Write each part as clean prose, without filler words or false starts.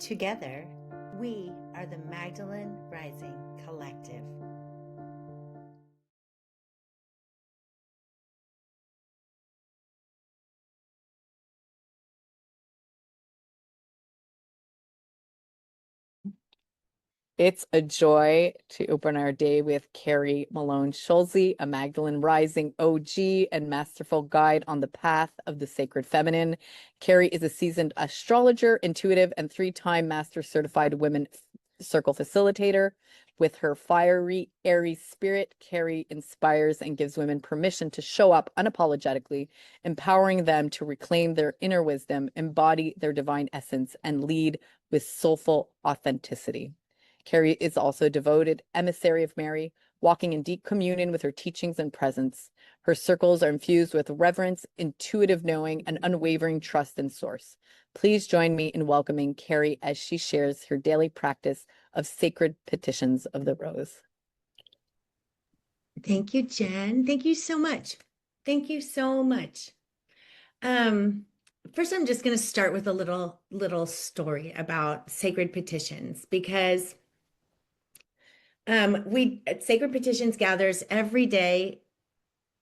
Together, we are the Magdalene Rising Collective. It's a joy to open our day with Carrie Malone Schulze, a Magdalene Rising OG and masterful guide on the path of the sacred feminine. Carrie is a seasoned astrologer, intuitive, and three-time master certified women circle facilitator. With her fiery, airy spirit, Carrie inspires and gives women permission to show up unapologetically, empowering them to reclaim their inner wisdom, embody their divine essence, and lead with soulful authenticity. Carrie is also a devoted emissary of Mary, walking in deep communion with her teachings and presence. Her circles are infused with reverence, intuitive knowing, and unwavering trust in Source. Please join me in welcoming Carrie as she shares her daily practice of sacred petitions of the rose. Thank you, Jen. Thank you so much. Thank you so much. First, I'm just going to start with a little story about Sacred Petitions, because Sacred Petitions gathers every day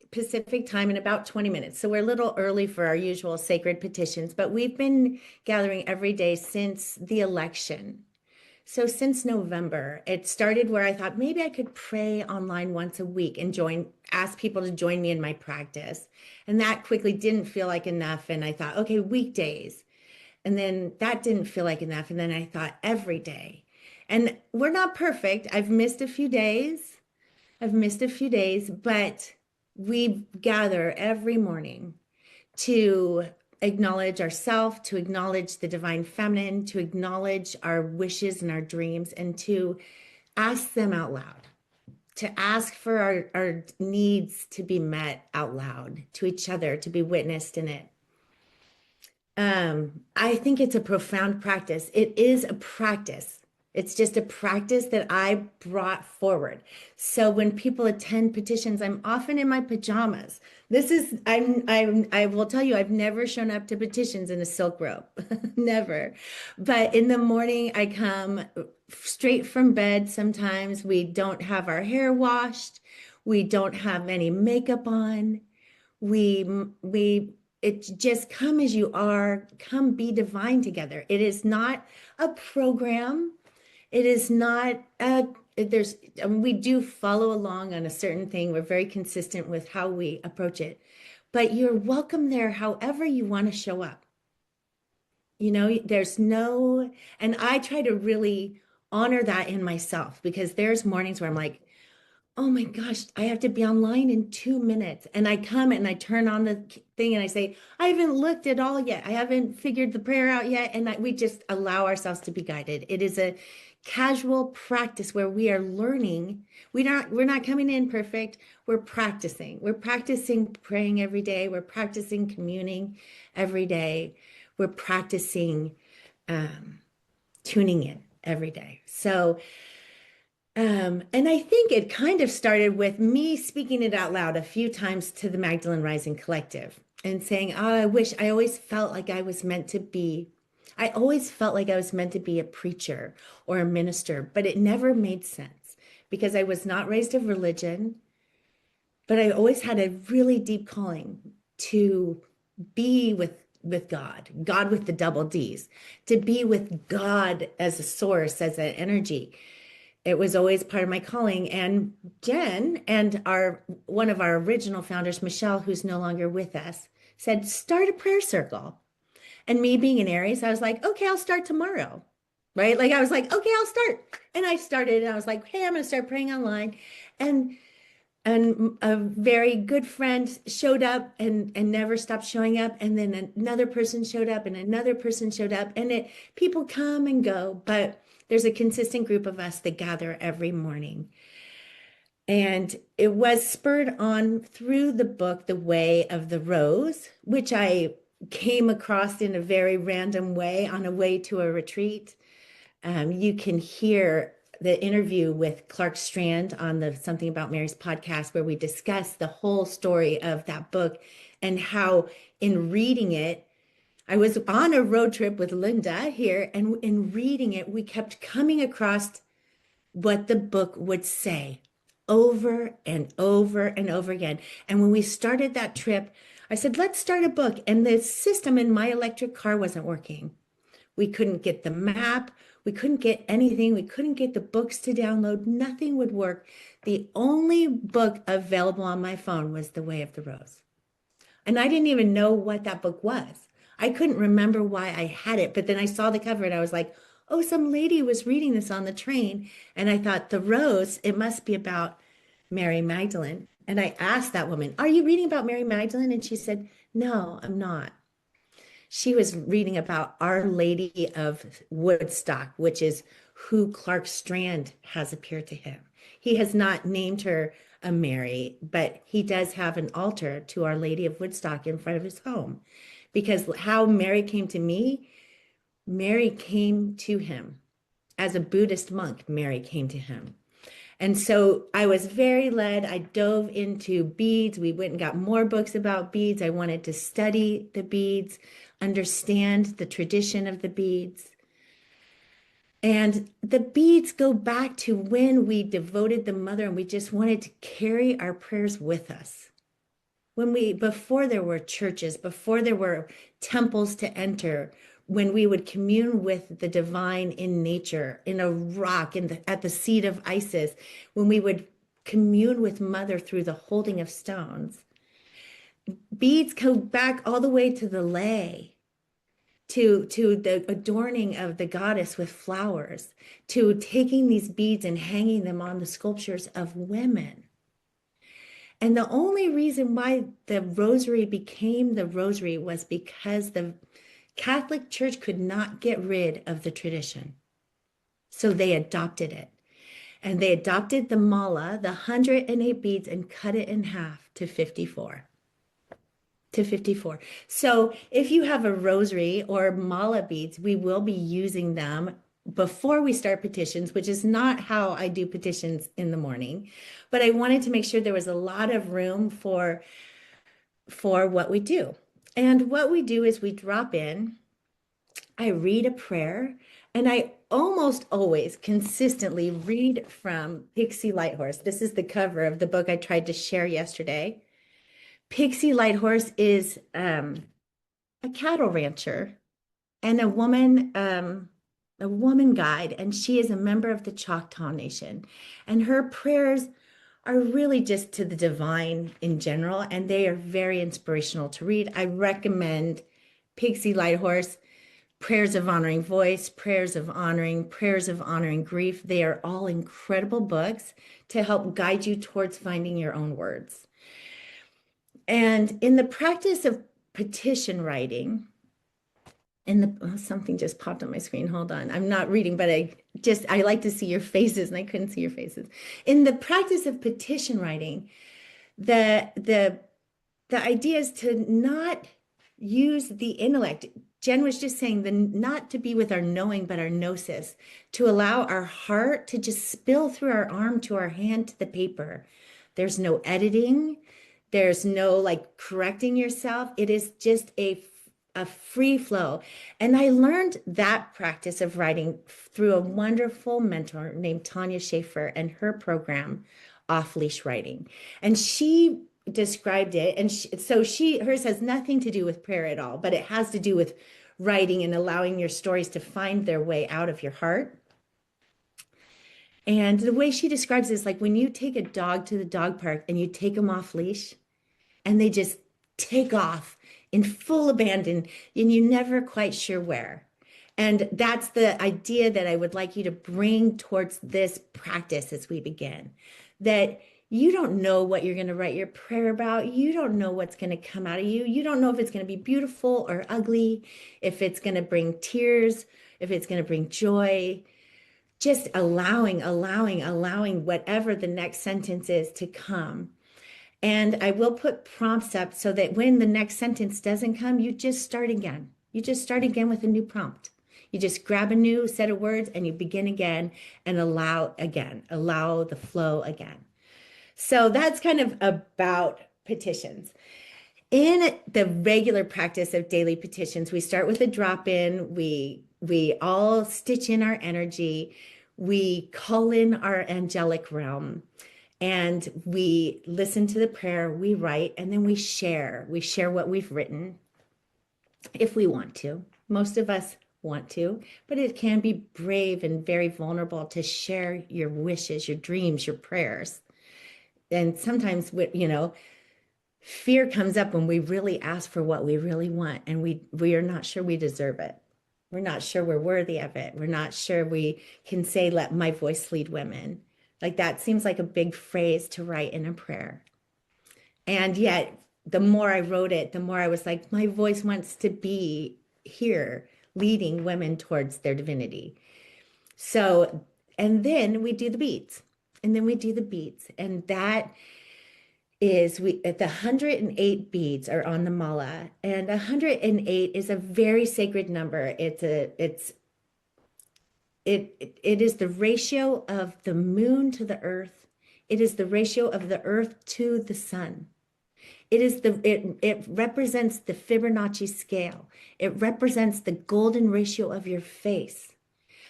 Pacific time in about 20 minutes. So we're a little early for our usual Sacred Petitions, but we've been gathering every day since the election. So since November, it started where I thought maybe I could pray online once a week and ask people to join me in my practice. And that quickly didn't feel like enough. And I thought, okay, weekdays. And then that didn't feel like enough. And then I thought every day. And we're not perfect. I've missed a few days, but we gather every morning to acknowledge ourselves, to acknowledge the divine feminine, to acknowledge our wishes and our dreams, and to ask them out loud, to ask for our needs to be met out loud to each other, to be witnessed in it. I think it's a profound practice. It is a practice. It's just a practice that I brought forward. So when people attend petitions, I'm often in my pajamas. I will tell you, I've never shown up to petitions in a silk robe, never. But in the morning, I come straight from bed. Sometimes we don't have our hair washed. We don't have any makeup on. It's just come as you are, come be divine together. It is not a program. It is not, we do follow along on a certain thing. We're very consistent with how we approach it, but you're welcome there however you want to show up. You know, and I try to really honor that in myself, because there's mornings where I'm like, oh my gosh, I have to be online in 2 minutes. And I come and I turn on the thing and I say, I haven't looked at all yet. I haven't figured the prayer out yet. And we just allow ourselves to be guided. It is a casual practice where we are learning. We're not coming in perfect. We're practicing. We're practicing praying every day. We're practicing communing every day. We're practicing tuning in every day. So, and I think it kind of started with me speaking it out loud a few times to the Magdalene Rising Collective and saying, oh, I always felt like I was meant to be a preacher or a minister, but it never made sense because I was not raised of religion, but I always had a really deep calling to be with God with the double D's, to be with God as a source, as an energy. It was always part of my calling. And Jen and one of our original founders, Michelle, who's no longer with us, said, start a prayer circle. And me being an Aries, I was like, okay, I'll start tomorrow. Right? Like I was like, okay, I'll start. And I started and I was like, hey, I'm going to start praying online. And a very good friend showed up and never stopped showing up. And then another person showed up and another person showed up. And people come and go, but there's a consistent group of us that gather every morning. And it was spurred on through the book, The Way of the Rose, which I came across in a very random way on a way to a retreat. You can hear the interview with Clark Strand on the Something About Mary's podcast, where we discuss the whole story of that book and how in reading it, I was on a road trip with Linda here, and in reading it, we kept coming across what the book would say over and over and over again. And when we started that trip, I said, let's start a book. And the system in my electric car wasn't working. We couldn't get the map. We couldn't get anything. We couldn't get the books to download. Nothing would work. The only book available on my phone was The Way of the Rose. And I didn't even know what that book was. I couldn't remember why I had it, but then I saw the cover and I was like, oh, some lady was reading this on the train. And I thought, the rose, it must be about Mary Magdalene. And I asked that woman, are you reading about Mary Magdalene? And she said, no, I'm not. She was reading about Our Lady of Woodstock, which is who Clark Strand has appeared to him. He has not named her a Mary, but he does have an altar to Our Lady of Woodstock in front of his home. Because how Mary came to me, Mary came to him. As a Buddhist monk, Mary came to him. And so I was very led. I dove into beads. We went and got more books about beads. I wanted to study the beads, understand the tradition of the beads. And the beads go back to when we devoted the mother and we just wanted to carry our prayers with us. Before there were churches, before there were temples to enter, when we would commune with the divine in nature, in a rock, at the seat of Isis, when we would commune with Mother through the holding of stones. Beads go back all the way to the lei, to the adorning of the goddess with flowers, to taking these beads and hanging them on the sculptures of women. And the only reason why the rosary became the rosary was because the Catholic Church could not get rid of the tradition. So they adopted it. And they adopted the mala, the 108 beads, and cut it in half to 54. So if you have a rosary or mala beads, we will be using them before we start petitions, which is not how I do petitions in the morning. But I wanted to make sure there was a lot of room for what we do. And what we do is we drop in, I read a prayer, and I almost always consistently read from Pixie Lighthorse. This is the cover of the book I tried to share yesterday. Pixie Lighthorse is a cattle rancher and a woman guide, and she is a member of the Choctaw Nation. And her prayers are really just to the divine in general, and they are very inspirational to read. I recommend Pixie Lighthorse, Prayers of Honoring Voice, Prayers of Honoring Grief. They are all incredible books to help guide you towards finding your own words. And in the practice of petition writing, something just popped on my screen. Hold on. I'm not reading, but I like to see your faces, and I couldn't see your faces. In the practice of petition writing, the idea is to not use the intellect. Jen was just saying not to be with our knowing, but our gnosis, to allow our heart to just spill through our arm to our hand to the paper. There's no editing. There's no like correcting yourself. It is just a free flow. And I learned that practice of writing through a wonderful mentor named Tanya Schaefer and her program, Off Leash Writing. And she described it. And hers has nothing to do with prayer at all, but it has to do with writing and allowing your stories to find their way out of your heart. And the way she describes it is like when you take a dog to the dog park and you take them off leash and they just take off in full abandon and you're never quite sure where. And that's the idea that I would like you to bring towards this practice as we begin. That you don't know what you're going to write your prayer about. You don't know what's going to come out of you. You don't know if it's going to be beautiful or ugly, if it's going to bring tears, if it's going to bring joy. Just allowing whatever the next sentence is to come. And I will put prompts up so that when the next sentence doesn't come, you just start again. You just start again with a new prompt. You just grab a new set of words and you begin again and allow the flow again. So that's kind of about petitions. In the regular practice of daily petitions, we start with a drop in, we all stitch in our energy, we call in our angelic realm, and we listen to the prayer, we write, and then we share. We share what we've written if we want to. Most of us want to, but it can be brave and very vulnerable to share your wishes, your dreams, your prayers. And sometimes, fear comes up when we really ask for what we really want, and we are not sure we deserve it. We're not sure we're worthy of it. We're not sure we can say, let my voice lead women. Like that seems like a big phrase to write in a prayer. And yet, the more I wrote it, the more I was like, my voice wants to be here, leading women towards their divinity. So, and then we do the beads. And then we do the beads. And that is the 108 beads are on the mala, and 108 is a very sacred number. It is the ratio of the moon to the earth. It is the ratio of the earth to the sun. It represents the Fibonacci scale. It represents the golden ratio of your face.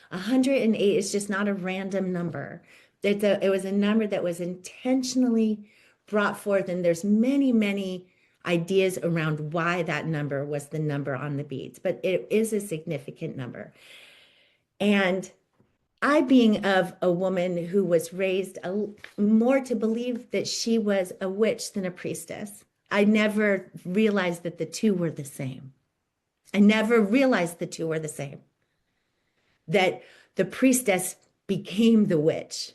108 is just not a random number. It was a number that was intentionally brought forth, and there's many, many ideas around why that number was the number on the beads, but it is a significant number. And I, being of a woman who was raised more to believe that she was a witch than a priestess, I never realized that the two were the same. I never realized the two were the same. That the priestess became the witch,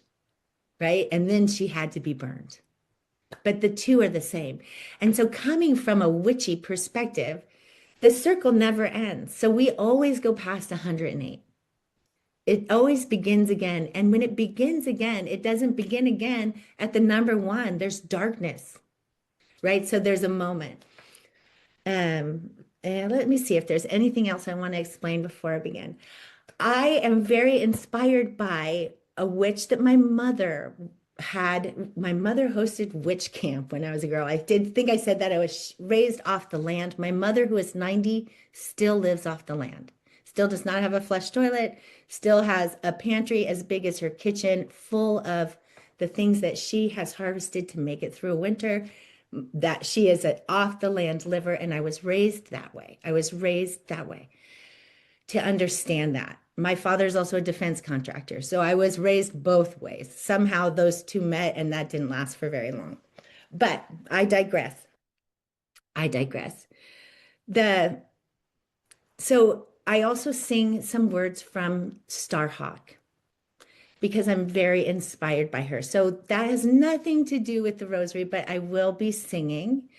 right? And then she had to be burned. But the two are the same. And so, coming from a witchy perspective, the circle never ends. So we always go past 108. It always begins again. And when it begins again, it doesn't begin again at the number one. There's darkness, right? So there's a moment. And let me see if there's anything else I want to explain before I begin. I am very inspired by a witch that my mother had. My mother hosted witch camp when I was a girl. I did think I said that. I was raised off the land. My mother, who is 90, still lives off the land, still does not have a flush toilet, still has a pantry as big as her kitchen full of the things that she has harvested to make it through a winter. That she is an off the land liver. And I was raised that way. I was raised that way to understand that. My father is also a defense contractor, so I was raised both ways. Somehow those two met, and that didn't last for very long. But I digress. I digress. So I also sing some words from Starhawk because I'm very inspired by her. So that has nothing to do with the rosary, but I will be singing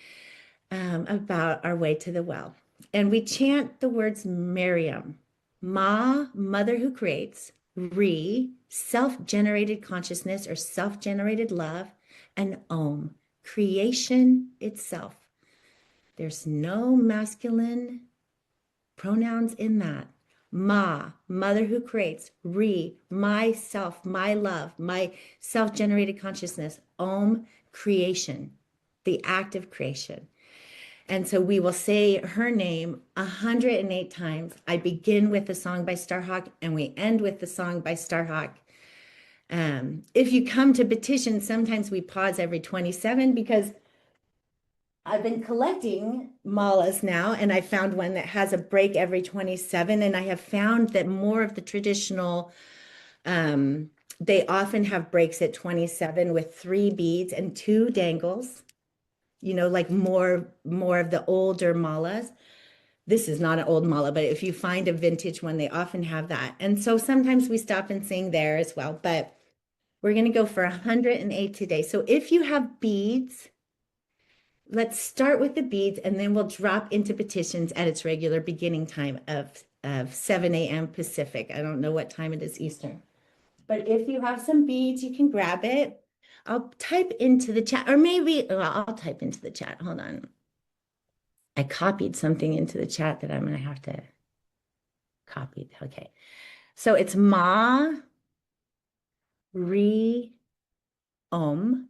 about our way to the well. And we chant the words Miriam. Ma, mother who creates. Re, self-generated consciousness or self-generated love. And Om, creation itself. There's no masculine pronouns in that. Ma, mother who creates. Re, myself, my love, my self-generated consciousness. Om, creation, the act of creation. And so we will say her name 108 times. I begin with the song by Starhawk and we end with the song by Starhawk. If you come to petition, sometimes we pause every 27 because I've been collecting malas now, and I found one that has a break every 27. And I have found that more of the traditional, they often have breaks at 27 with 3 beads and 2 dangles. Like more of the older malas. This is not an old mala, but if you find a vintage one, they often have that. And so sometimes we stop and sing there as well, but we're going to go for 108 today. So if you have beads, let's start with the beads and then we'll drop into petitions at its regular beginning time of 7 a.m. Pacific. I don't know what time it is Eastern, but if you have some beads, you can grab it. I'll type into the chat, or maybe I'll type into the chat. Hold on. I copied something into the chat that I'm going to have to copy. Okay. So it's Ma, Re, Om,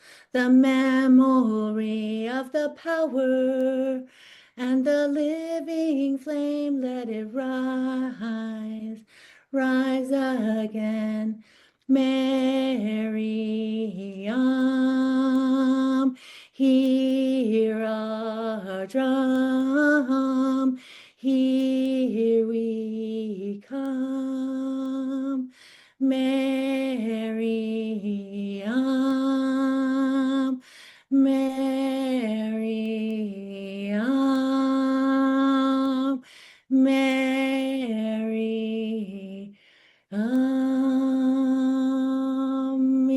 the memory of the power and the living flame, let it rise, rise again. Mary, hear our drum, here we come. Mary, Mary, Mary,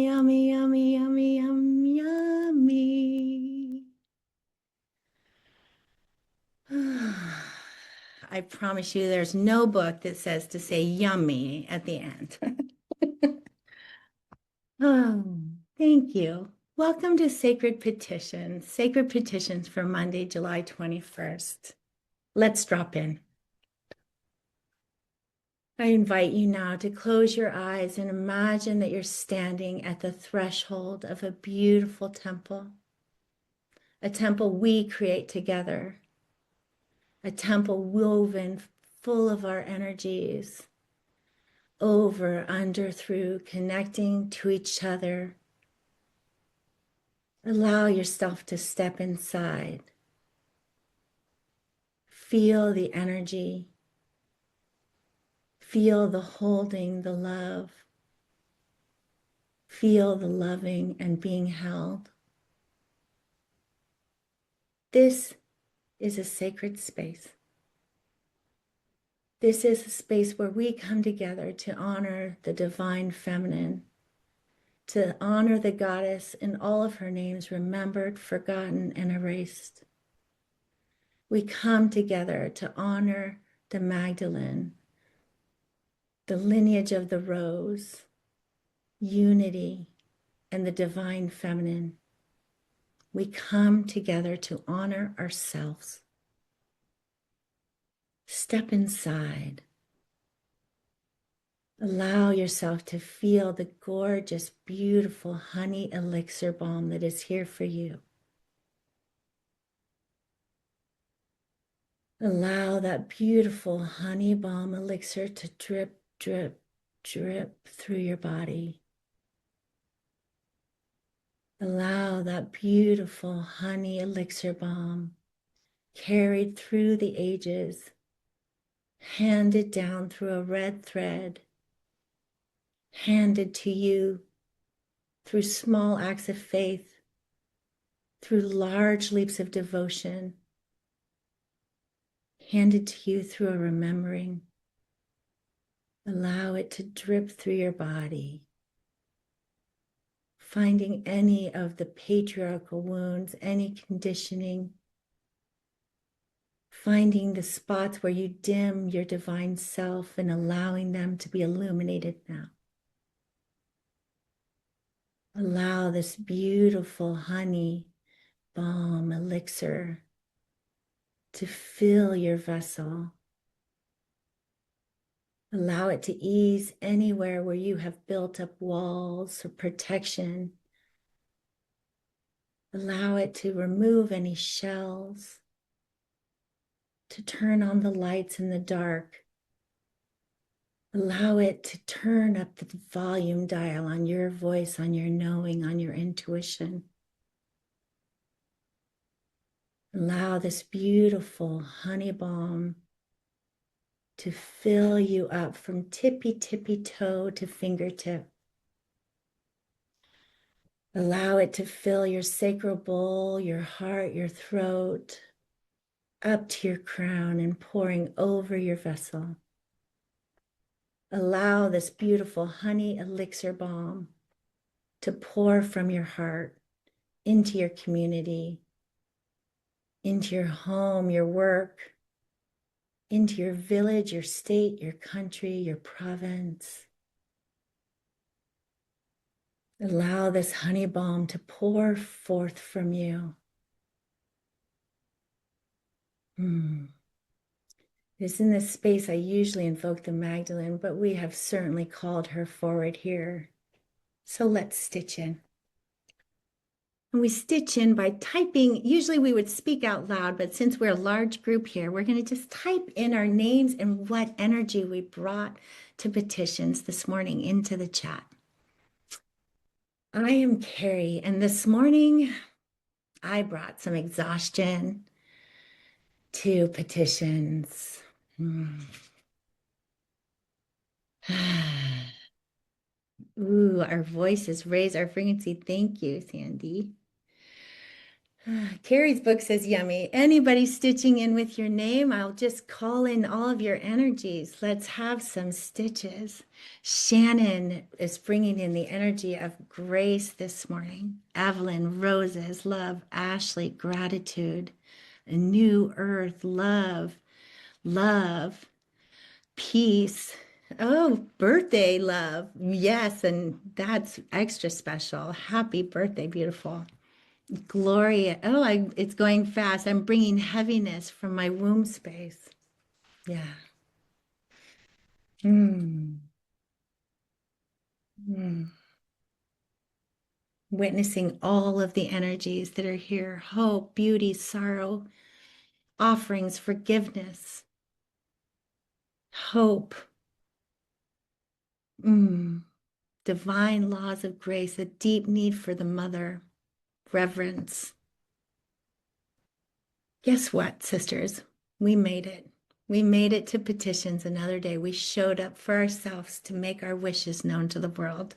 yummy, yummy, yummy, yummy, yummy. I promise you, there's no book that says to say yummy at the end. Oh, thank you. Welcome to Sacred Petitions, Sacred Petitions for Monday, July 21st. Let's drop in. I invite you now to close your eyes and imagine that you're standing at the threshold of a beautiful temple, a temple we create together, a temple woven full of our energies, over, under, through, connecting to each other. Allow yourself to step inside. Feel the energy. Feel the holding, the love. Feel the loving and being held. This is a sacred space. This is a space where we come together to honor the divine feminine, to honor the goddess in all of her names, remembered, forgotten, and erased. We come together to honor the Magdalene, the lineage of the rose, unity, and the divine feminine. We come together to honor ourselves. Step inside. Allow yourself to feel the gorgeous, beautiful honey elixir balm that is here for you. Allow that beautiful honey balm elixir to drip, drip, drip through your body. Allow that beautiful honey elixir balm carried through the ages, handed down through a red thread, handed to you through small acts of faith, through large leaps of devotion, handed to you through a remembering. Allow it to drip through your body, finding any of the patriarchal wounds, any conditioning, finding the spots where you dim your divine self and allowing them to be illuminated now. Allow this beautiful honey balm elixir to fill your vessel. Allow it to ease anywhere where you have built up walls or protection. Allow it to remove any shells, to turn on the lights in the dark. Allow it to turn up the volume dial on your voice, on your knowing, on your intuition. Allow this beautiful honey balm to fill you up from tippy toe to fingertip. Allow it to fill your sacral bowl, your heart, your throat, up to your crown and pouring over your vessel. Allow this beautiful honey elixir balm to pour from your heart into your community, into your home, your work, into your village, your state, your country, your province. Allow this honey balm to pour forth from you. It's in this space I usually invoke the Magdalene, but we have certainly called her forward here. So let's stitch in. And we stitch in by typing. Usually we would speak out loud, but since we're a large group here, we're going to just type in our names and what energy we brought to petitions this morning into the chat. I am Carrie, and this morning I brought some exhaustion to petitions. Ooh, our voices raise our frequency. Thank you, Sandy. Carrie's book says yummy. Anybody stitching in with your name, I'll just call in all of your energies. Let's have some stitches. Shannon is bringing in the energy of grace this morning. Evelyn, roses, love. Ashley, gratitude. A new earth, love, love, peace. Oh, birthday love. Yes, and that's extra special. Happy birthday, beautiful. Gloria. Oh, it's going fast. I'm bringing heaviness from my womb space. Yeah. Mm. Mm. Witnessing all of the energies that are here: hope, beauty, sorrow, offerings, forgiveness, hope, divine laws of grace, a deep need for the mother, reverence. Guess what, sisters? We made it. We made it to petitions another day. We showed up for ourselves to make our wishes known to the world.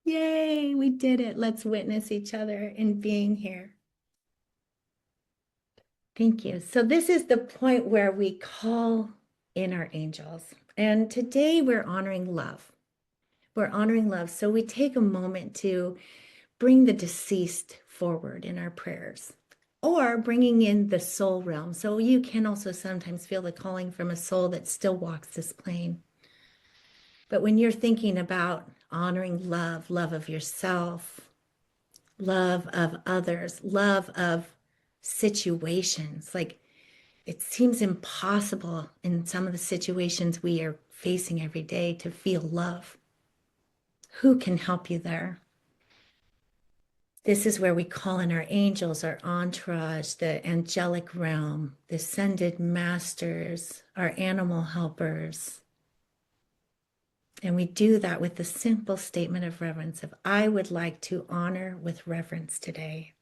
Yay, we did it. Let's witness each other in being here. Thank you. So this is the point where we call in our angels. And today we're honoring love. We're honoring love. So we take a moment to bring the deceased forward in our prayers, or bringing in the soul realm. So you can also sometimes feel the calling from a soul that still walks this plane. But when you're thinking about honoring love, love of yourself, love of others, love of situations, like it seems impossible in some of the situations we are facing every day to feel love. Who can help you there? This is where we call in our angels, our entourage, the angelic realm, the ascended masters, our animal helpers. And we do that with the simple statement of reverence of, I would like to honor with reverence today.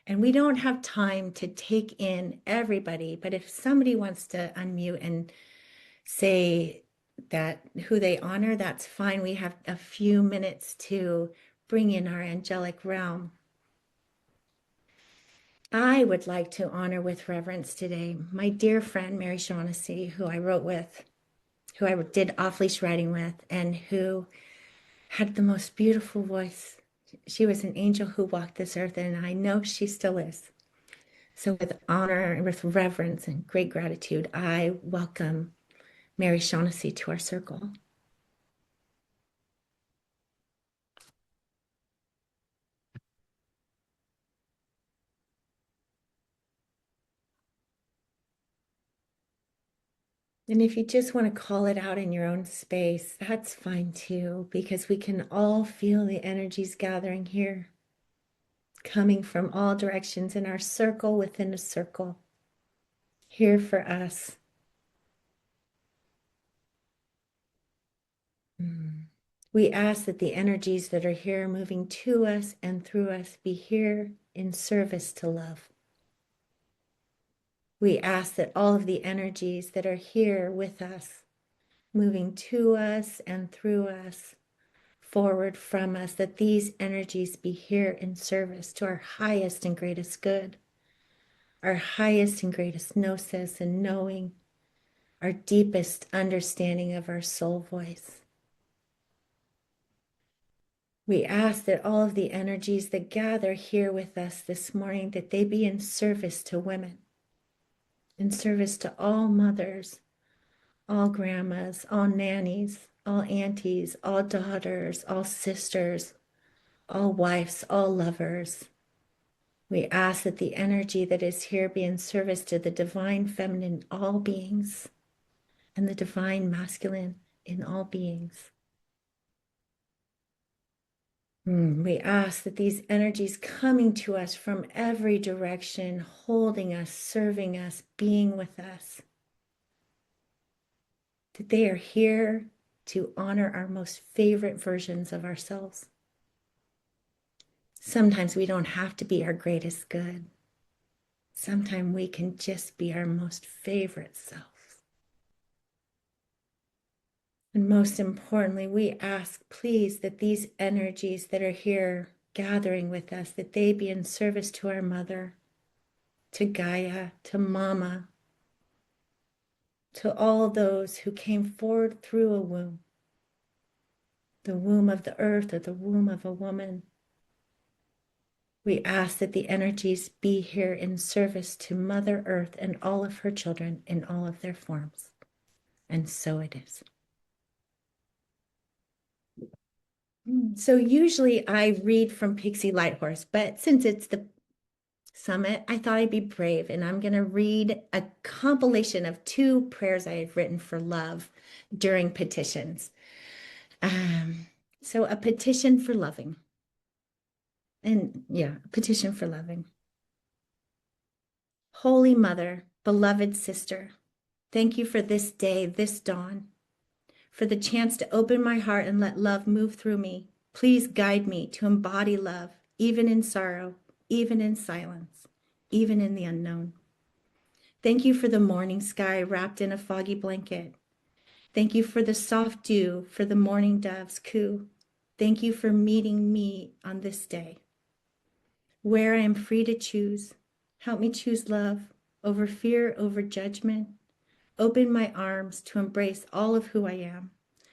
And we don't have time to take in everybody, but if somebody wants to unmute and say that who they honor, that's fine. We have a few minutes to bring in our angelic realm. I would like to honor with reverence today my dear friend, Mary Shaughnessy, who I wrote with, who I did off-leash writing with, and who had the most beautiful voice. She was an angel who walked this earth, and I know she still is. So with honor and with reverence and great gratitude, I welcome Mary Shaughnessy to our circle. And if you just want to call it out in your own space, that's fine too, because we can all feel the energies gathering here, coming from all directions in our circle within a circle, here for us. We ask that the energies that are here moving to us and through us be here in service to love. We ask that all of the energies that are here with us, moving to us and through us, forward from us, that these energies be here in service to our highest and greatest good, our highest and greatest gnosis and knowing, our deepest understanding of our soul voice. We ask that all of the energies that gather here with us this morning, that they be in service to women, in service to all mothers, all grandmas, all nannies, all aunties, all daughters, all sisters, all wives, all lovers. We ask that the energy that is here be in service to the divine feminine in all beings and the divine masculine in all beings. We ask that these energies coming to us from every direction, holding us, serving us, being with us, that they are here to honor our most favorite versions of ourselves. Sometimes we don't have to be our greatest good. Sometimes we can just be our most favorite self. And most importantly, we ask, please, that these energies that are here gathering with us, that they be in service to our mother, to Gaia, to Mama, to all those who came forward through a womb, the womb of the earth or the womb of a woman. We ask that the energies be here in service to Mother Earth and all of her children in all of their forms. And so it is. So usually I read from Pixie Lighthorse, but since it's the summit, I thought I'd be brave, and I'm going to read a compilation of 2 prayers I have written for love during petitions. So a petition for loving. And yeah, a petition for loving. Holy Mother, beloved sister, thank you for this day, this dawn, for the chance to open my heart and let love move through me. Please guide me to embody love, even in sorrow, even in silence, even in the unknown. Thank you for the morning sky wrapped in a foggy blanket. Thank you for the soft dew, for the morning dove's coo. Thank you for meeting me on this day, where I am free to choose. Help me choose love over fear, over judgment. Open my arms to embrace all of who I am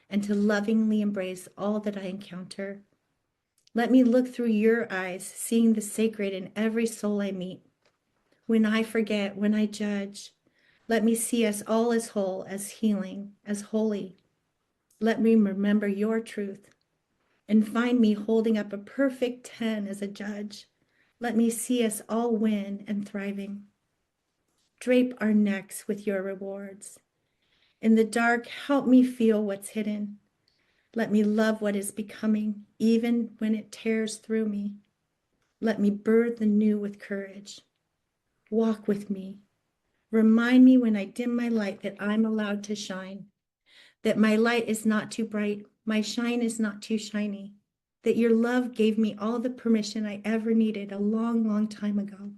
and to lovingly embrace all that I encounter. Let me look through your eyes, seeing the sacred in every soul I meet. When I forget, when I judge, let me see us all as whole, as healing, as holy. Let me remember your truth and find me holding up a perfect 10 as a judge. Let me see us all win and thriving. Drape our necks with your rewards. In the dark, help me feel what's hidden. Let me love what is becoming, even when it tears through me. Let me birth the new with courage. Walk with me. Remind me when I dim my light that I'm allowed to shine, that my light is not too bright, my shine is not too shiny, that your love gave me all the permission I ever needed a long, long time ago.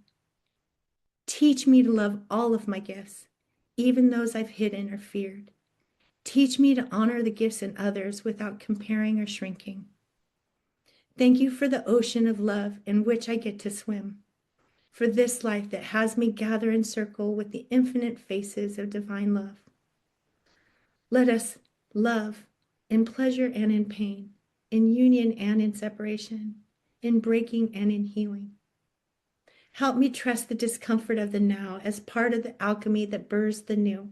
Teach me to love all of my gifts, even those I've hidden or feared. Teach me to honor the gifts in others without comparing or shrinking. Thank you for the ocean of love in which I get to swim, for this life that has me gather in circle with the infinite faces of divine love. Let us love in pleasure and in pain, in union and in separation, in breaking and in healing. Help me trust the discomfort of the now as part of the alchemy that births the new.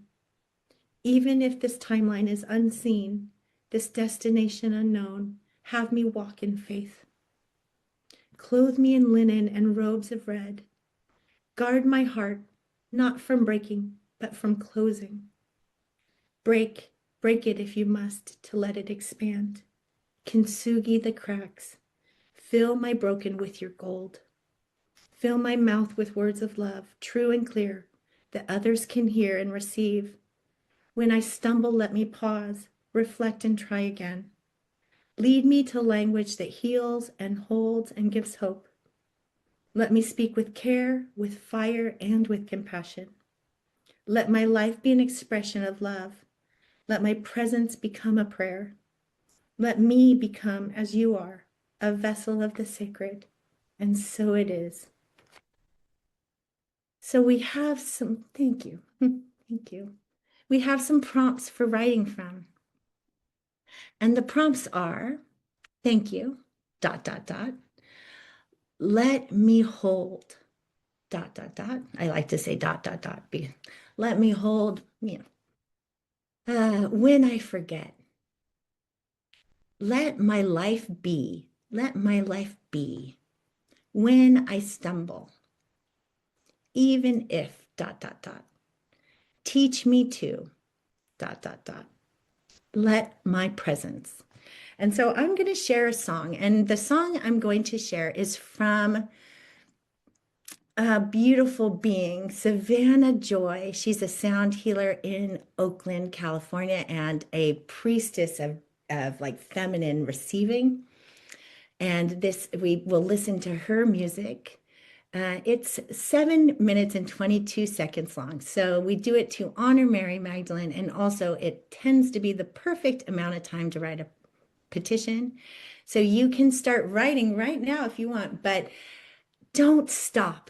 Even if this timeline is unseen, this destination unknown, have me walk in faith. Clothe me in linen and robes of red. Guard my heart, not from breaking, but from closing. Break it if you must, to let it expand. Kintsugi the cracks. Fill my broken with your gold. Fill my mouth with words of love, true and clear, that others can hear and receive. When I stumble, let me pause, reflect, and try again. Lead me to language that heals and holds and gives hope. Let me speak with care, with fire, and with compassion. Let my life be an expression of love. Let my presence become a prayer. Let me become, as you are, a vessel of the sacred. And so it is. So we have some, thank you. Thank you. We have some prompts for writing from. And the prompts are, thank you, dot, dot, dot. Let me hold, dot, dot, dot. I like to say dot, dot, dot. Let me hold, when I forget. Let my life be. Let my life be. When I stumble. Even if, dot, dot, dot. Teach me to, dot, dot, dot. Let my presence. And so I'm going to share a song, and the song I'm going to share is from a beautiful being, Savannah Joy. She's a sound healer in Oakland, California, and a priestess of like feminine receiving. And this, we will listen to her music. It's 7 minutes and 22 seconds long. So we do it to honor Mary Magdalene. And also, it tends to be the perfect amount of time to write a petition. So you can start writing right now if you want, but don't stop.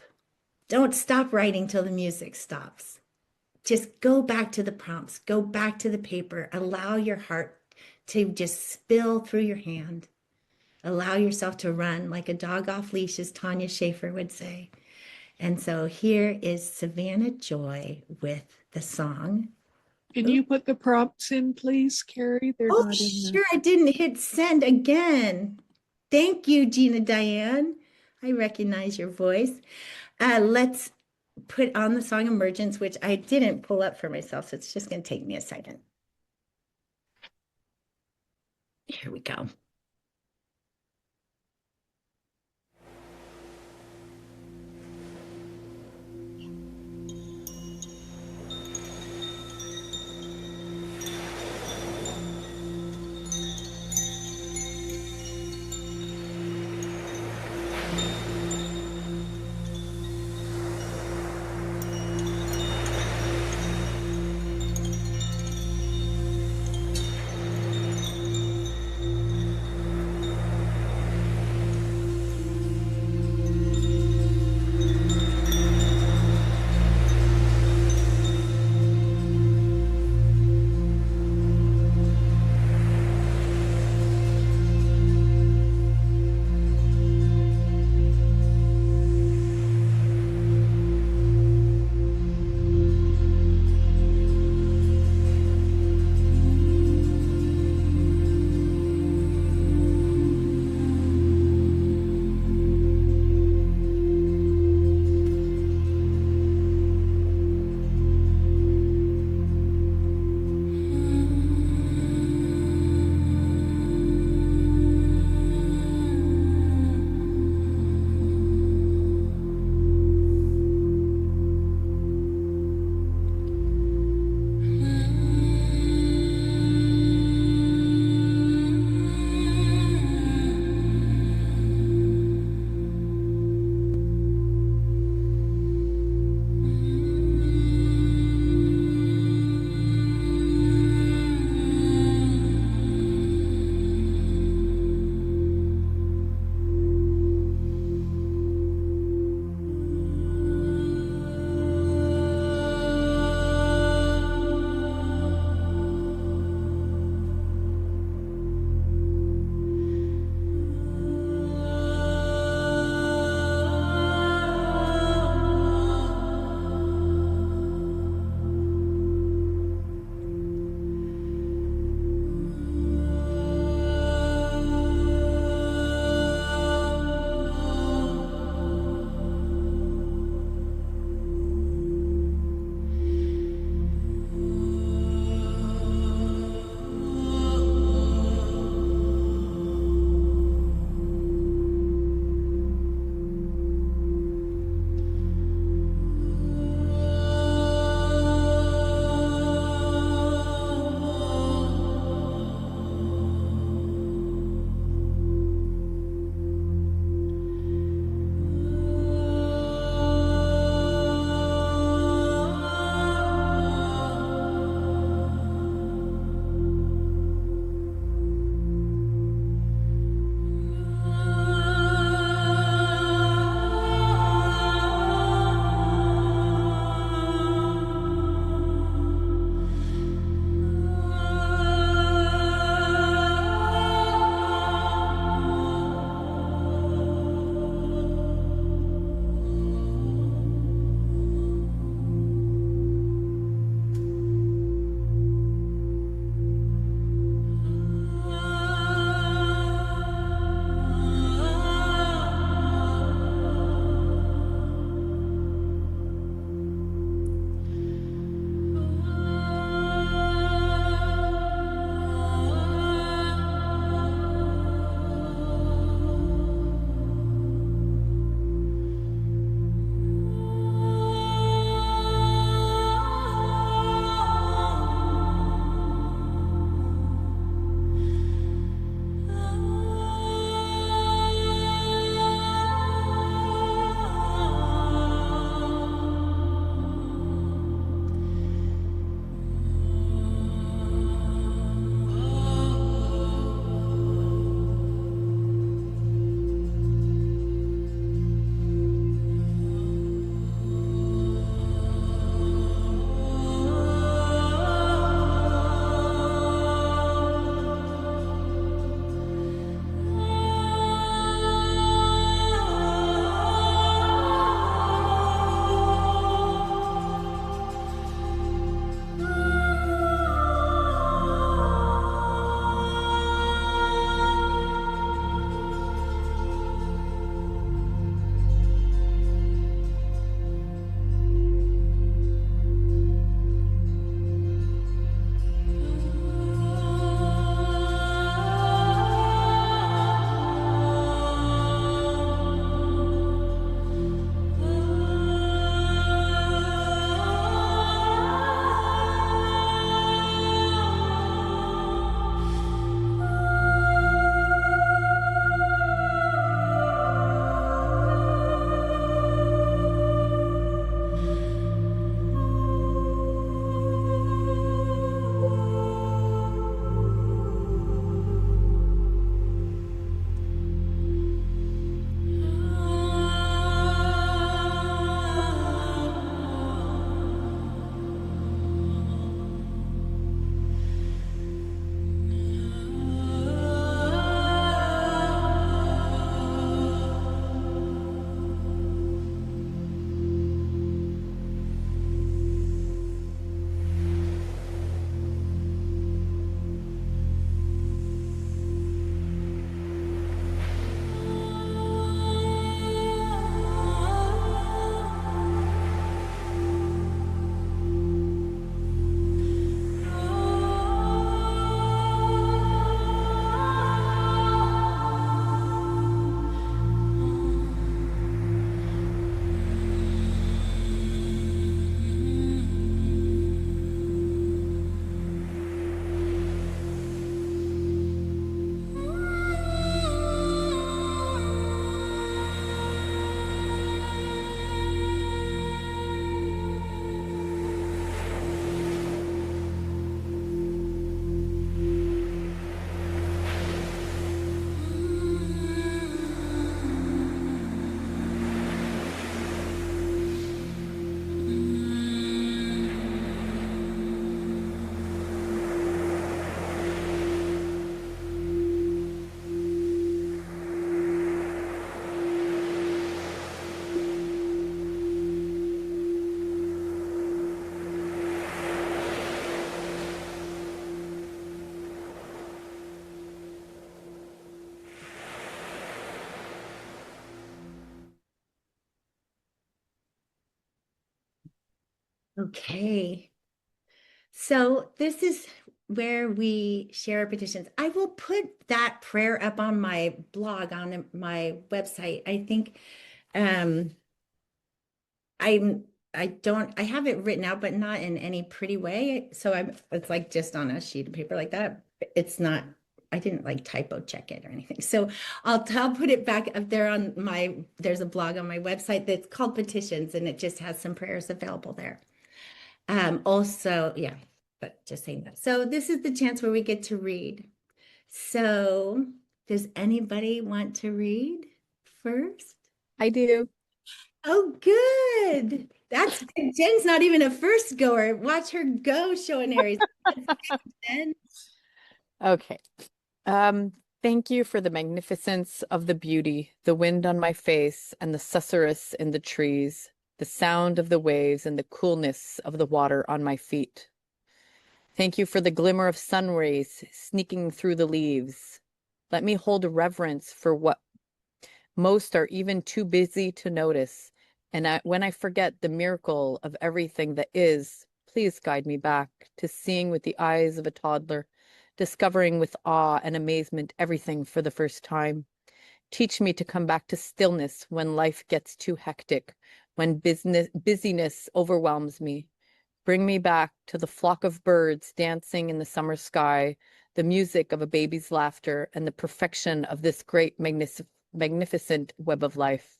Don't stop writing till the music stops. Just go back to the prompts, go back to the paper, allow your heart to just spill through your hand. Allow yourself to run like a dog off leash, as Tanya Schaefer would say. And so here is Savannah Joy with the song. Can you put the prompts in, please, Carrie? They're Oh, not in sure. there. I didn't hit send again. Thank you, Gina Diane. I recognize your voice. Let's put on the song Emergence, which I didn't pull up for myself, so it's just going to take me a second. Here we go. Okay. So this is where we share our petitions. I will put that prayer up on my blog on my website. I think um I'm I have it written out, but not in any pretty way. So it's like just on a sheet of paper like that. It's not, I didn't like typo check it or anything. So I'll put it back up there on there's a blog on my website that's called Petitions, and it just has some prayers available there. Also, yeah, but just saying that. So this is the chance where we get to read. So does anybody want to read first? I do. Oh, good. That's good. Jen's not even a first goer. Watch her go, showing Aries. That's good, Jen. Okay. Thank you for the magnificence of the beauty, the wind on my face, and the susurrus in the trees, the sound of the waves, and the coolness of the water on my feet. Thank you for the glimmer of sun rays sneaking through the leaves. Let me hold reverence for what most are even too busy to notice. And when I forget the miracle of everything that is, please guide me back to seeing with the eyes of a toddler, discovering with awe and amazement everything for the first time. Teach me to come back to stillness when life gets too hectic, when busyness overwhelms me. Bring me back to the flock of birds dancing in the summer sky, the music of a baby's laughter, and the perfection of this great, magnificent web of life.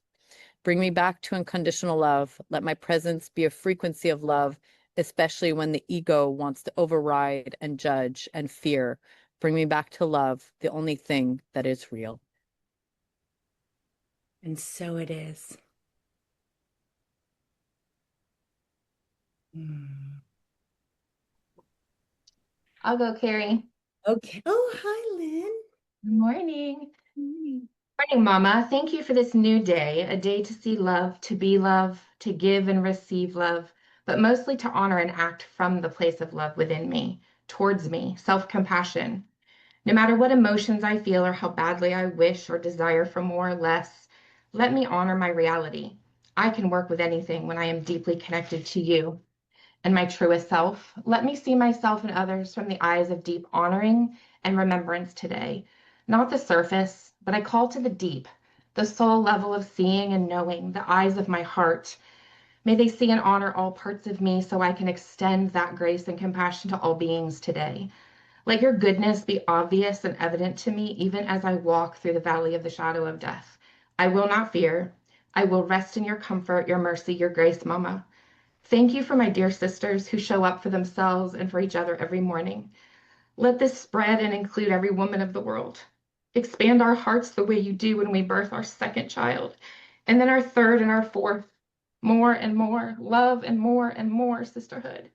Bring me back to unconditional love. Let my presence be a frequency of love, especially when the ego wants to override and judge and fear. Bring me back to love, the only thing that is real. And so it is. Hmm. I'll go, Carrie. Okay. Oh, hi, Lynn. Good morning. Morning. Morning, Mama. Thank you for this new day, a day to see love, to be love, to give and receive love, but mostly to honor and act from the place of love within me, towards me, self-compassion. No matter what emotions I feel or how badly I wish or desire for more or less, let me honor my reality. I can work with anything when I am deeply connected to you and my truest self. Let me see myself and others from the eyes of deep honoring and remembrance today. Not the surface, but I call to the deep, the soul level of seeing and knowing, the eyes of my heart. May they see and honor all parts of me so I can extend that grace and compassion to all beings today. Let your goodness be obvious and evident to me even as I walk through the valley of the shadow of death. I will not fear. I will rest in your comfort, your mercy, your grace, Mama. Thank you for my dear sisters who show up for themselves and for each other every morning. Let this spread and include every woman of the world. Expand our hearts the way you do when we birth our second child, and then our third and our fourth. More and more sisterhood.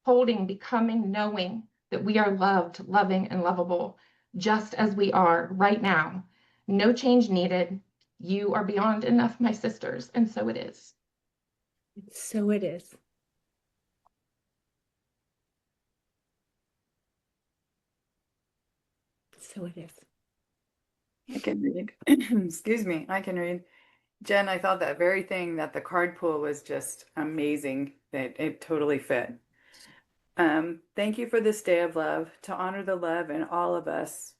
Holding, becoming, knowing that we are loved, loving, and lovable, just as we are right now. No change needed. You are beyond enough, my sisters, and so it is. So it is. So it is. I can read. Excuse me, I can read. Jen, I thought that very thing that the card pool was just amazing. That it totally fit. Thank you for this day of love, to honor the love in all of us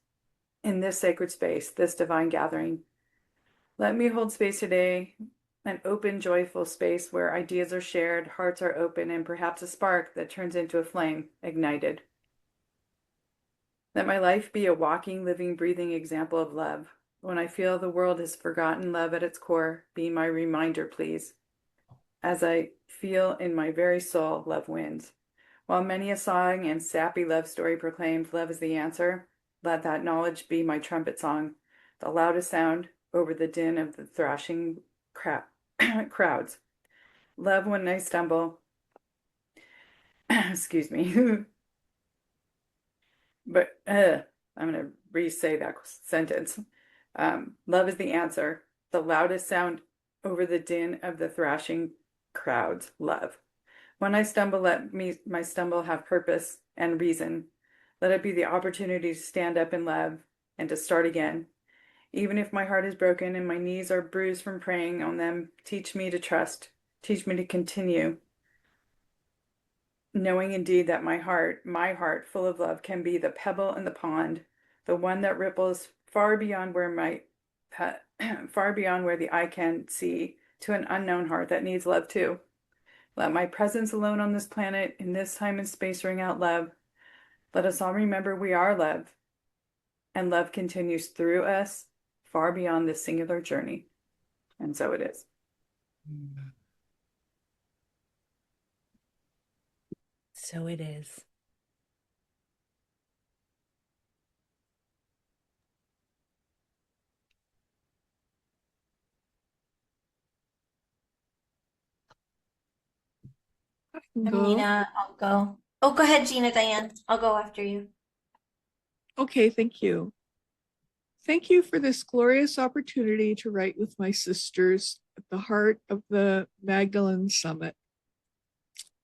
in this sacred space, this divine gathering. Let me hold space today, an open, joyful space where ideas are shared, hearts are open, and perhaps a spark that turns into a flame ignited. Let my life be a walking, living, breathing example of love. When I feel the world has forgotten love at its core, be my reminder, please. As I feel in my very soul, love wins. While many a song and sappy love story proclaims love is the answer, let that knowledge be my trumpet song, the loudest sound over the din of the thrashing crowds. Love when I stumble. Excuse me. But I'm going to re-say that sentence. Love is the answer, the loudest sound over the din of the thrashing crowds. Love. When I stumble, let my stumble have purpose and reason. Let it be the opportunity to stand up in love and to start again. Even if my heart is broken and my knees are bruised from praying on them, teach me to trust. Teach me to continue. knowing indeed that my heart full of love can be the pebble in the pond, the one that ripples far beyond where far beyond where the eye can see, to an unknown heart that needs love too. Let my presence alone on this planet in this time and space ring out love. Let us all remember we are love, and love continues through us far beyond this singular journey. And so it is. So it is. Go. Nina, I'll go. Oh, go ahead, Gina, Diane. I'll go after you. Okay, thank you. Thank you for this glorious opportunity to write with my sisters at the heart of the Magdalene Summit.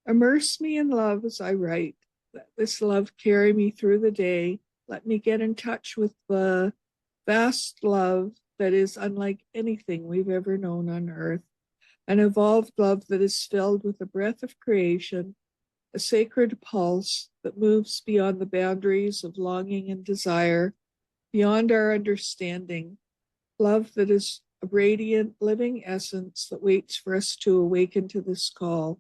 Immerse me in love as I write. Let this love carry me through the day. Let me get in touch with the vast love that is unlike anything we've ever known on earth, an evolved love that is filled with the breath of creation, a sacred pulse that moves beyond the boundaries of longing and desire, beyond our understanding, love that is a radiant, living essence that waits for us to awaken to this call.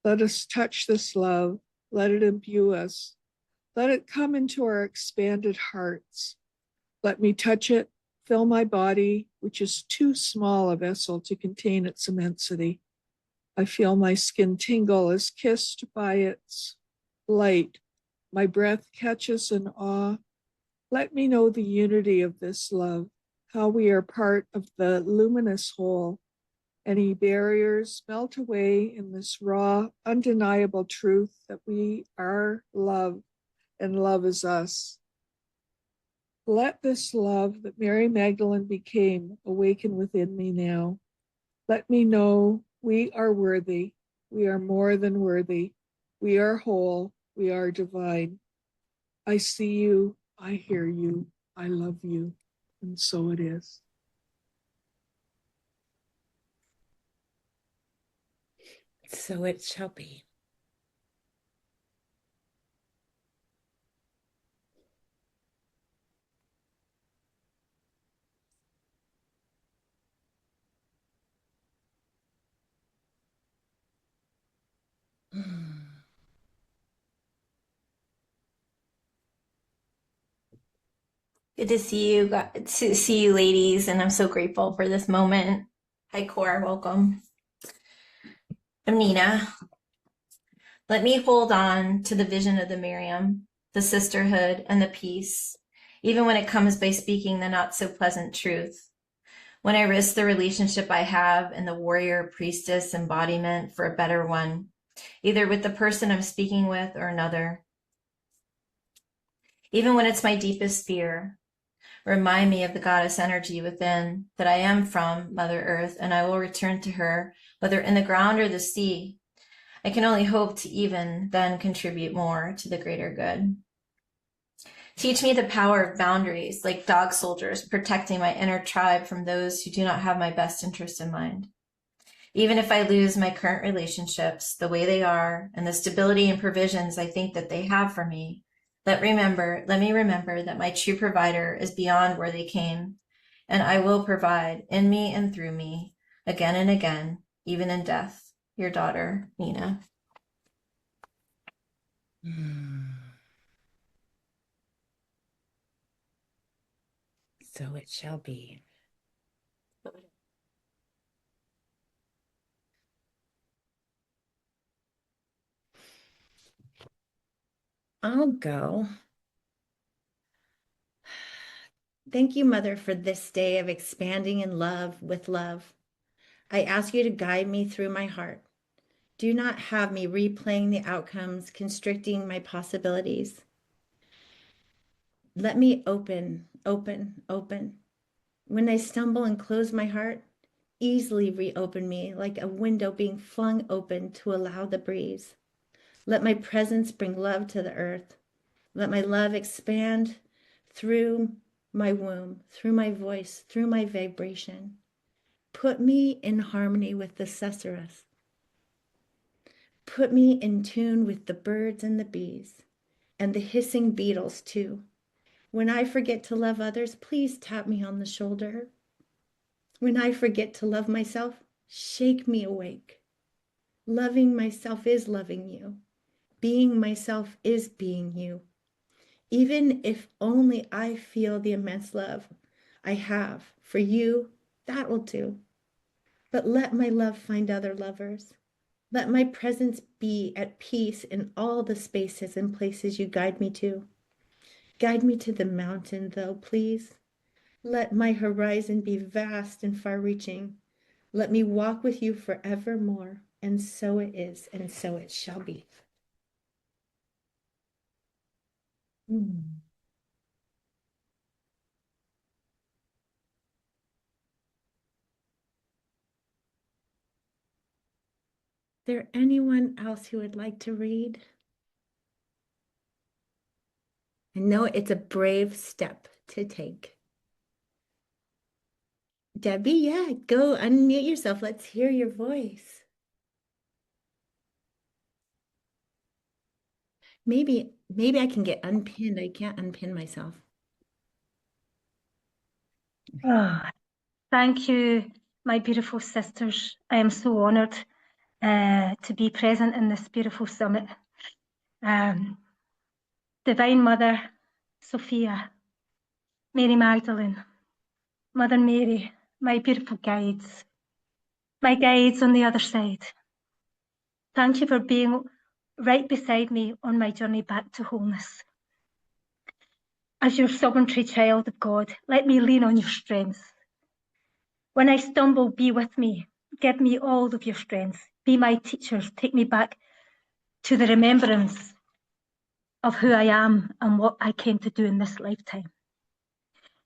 Let us touch this love. Let it imbue us. Let it come into our expanded hearts. Let me touch it, fill my body, which is too small a vessel to contain its immensity. I feel my skin tingle as kissed by its light. My breath catches in awe. Let me know the unity of this love, how we are part of the luminous whole. Any barriers melt away in this raw, undeniable truth that we are love and love is us. Let this love that Mary Magdalene became awaken within me now. Let me know we are worthy. We are more than worthy. We are whole. We are divine. I see you. I hear you. I love you. And so it is. So it shall be. Good to see you, to see you, ladies, and I'm so grateful for this moment. Hi, Cor, welcome. I'm Nina. Let me hold on to the vision of the Miriam, the sisterhood, and the peace, even when it comes by speaking the not so pleasant truth. When I risk the relationship I have in the warrior priestess embodiment for a better one, either with the person I'm speaking with or another. Even when it's my deepest fear, remind me of the goddess energy within, that I am from Mother Earth, and I will return to her, whether in the ground or the sea. I can only hope to even then contribute more to the greater good. Teach me the power of boundaries, like dog soldiers, protecting my inner tribe from those who do not have my best interest in mind. Even if I lose my current relationships the way they are, and the stability and provisions I think that they have for me, let me remember that my true provider is beyond where they came, and I will provide in me and through me, again and again, even in death. Your daughter, Nina. So it shall be. I'll go. Thank you, Mother, for this day of expanding in love with love. I ask you to guide me through my heart. Do not have me replaying the outcomes, constricting my possibilities. Let me open. When I stumble and close my heart, easily reopen me like a window being flung open to allow the breeze. Let my presence bring love to the earth. Let my love expand through my womb, through my voice, through my vibration. Put me in harmony with the susurrus. Put me in tune with the birds and the bees and the hissing beetles too. When I forget to love others, please tap me on the shoulder. When I forget to love myself, shake me awake. Loving myself is loving you. Being myself is being you. Even if only I feel the immense love I have for you, that will do. But let my love find other lovers. Let my presence be at peace in all the spaces and places you guide me to. Guide me to the mountain, though, please. Let my horizon be vast and far-reaching. Let me walk with you forevermore. And so it is, and so it shall be. Mm. There anyone else who would like to read? I know it's a brave step to take. Debbie, yeah, go unmute yourself. Let's hear your voice. Maybe I can get unpinned. I can't unpin myself. Oh, thank you, my beautiful sisters. I am so honoured to be present in this beautiful summit. Divine Mother, Sophia, Mary Magdalene, Mother Mary, my beautiful guides, my guides on the other side. Thank you for being right beside me on my journey back to wholeness. As your sovereignty child of God, let me lean on your strength. When I stumble, be with me. Give me all of your strength. Be my teachers. Take me back to the remembrance of who I am and what I came to do in this lifetime.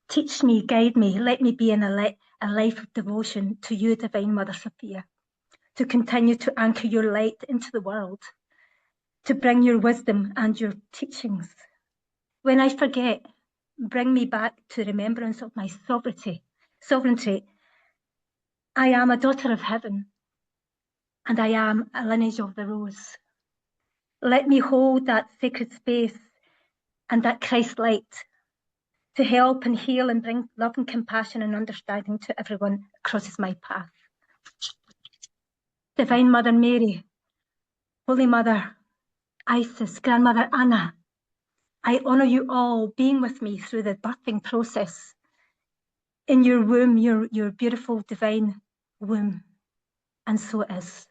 Teach me, guide me. Let me be in a life of devotion to you, Divine Mother Sophia, to continue to anchor your light into the world, to bring your wisdom and your teachings. When I forget, bring me back to remembrance of my sovereignty. I am a daughter of heaven, and I am a lineage of the rose. Let me hold that sacred space and that Christ light to help and heal and bring love and compassion and understanding to everyone that crosses my path. Divine Mother Mary, Holy Mother, Isis, Grandmother Anna, I honour you all being with me through the birthing process in your womb, your beautiful divine womb. And so it is.